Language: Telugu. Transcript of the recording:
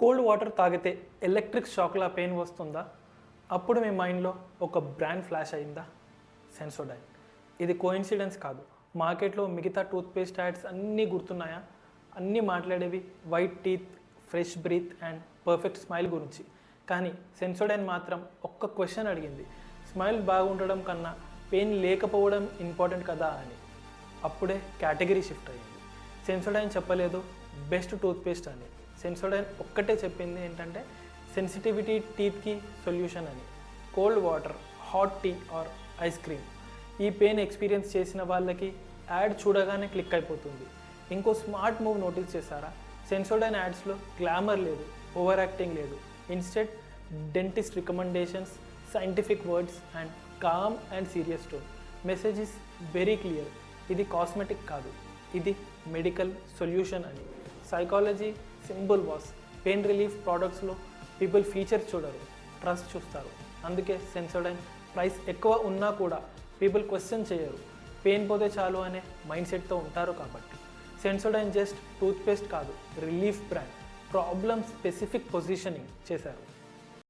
కోల్డ్ వాటర్ తాగితే ఎలక్ట్రిక్ షాక్లా పెయిన్ వస్తుందా? అప్పుడు మీ మైండ్లో ఒక బ్రాండ్ ఫ్లాష్ అయిందా? సెన్సోడైన్. ఇది కోఇన్సిడెన్స్ కాదు. మార్కెట్లో మిగతా టూత్పేస్ట్ యాడ్స్ అన్నీ గుర్తున్నాయా? అన్నీ మాట్లాడేవి white teeth, fresh breath and perfect smile గురించి. కానీ సెన్సోడైన్ మాత్రం ఒక్క క్వశ్చన్ అడిగింది, స్మైల్ బాగుండడం కన్నా పెయిన్ లేకపోవడం ఇంపార్టెంట్ కదా అని. అప్పుడే కేటగిరీ షిఫ్ట్ అయ్యింది. సెన్సోడైన్ చెప్పలేదు బెస్ట్ టూత్పేస్ట్ అని. సెన్సోడైన్ ఒక్కటే చెప్పింది ఏంటంటే సెన్సిటివిటీ టీత్కి సొల్యూషన్ అని. Cold water, hot tea or ice cream. ఈ పెయిన్ ఎక్స్పీరియన్స్ చేసిన వాళ్ళకి యాడ్ చూడగానే క్లిక్ అయిపోతుంది. ఇంకో స్మార్ట్ మూవ్ నోటీస్ చేశారా? సెన్సోడైన్ యాడ్స్లో గ్లామర్ లేదు, ఓవర్ యాక్టింగ్ లేదు. Instead dentist recommendations, scientific words and calm and serious tone. Message is very clear. ఇది కాస్మెటిక్ కాదు, ఇది మెడికల్ సొల్యూషన్ అని. Psychology simple was. Pain relief ప్రోడక్ట్స్లో పీపుల్ ఫీచర్స్ చూడరు, ట్రస్ట్ చూస్తారు. అందుకే సెన్సోడైన్ ప్రైస్ ఎక్కువ ఉన్నా కూడా పీపుల్ క్వశ్చన్ చేయరు. పెయిన్ పోతే చాలు అనే మైండ్ సెట్తో ఉంటారు కాబట్టి. సెన్సోడైన్ జస్ట్ టూత్పేస్ట్ కాదు, relief brand. Problem specific positioning చేశారు.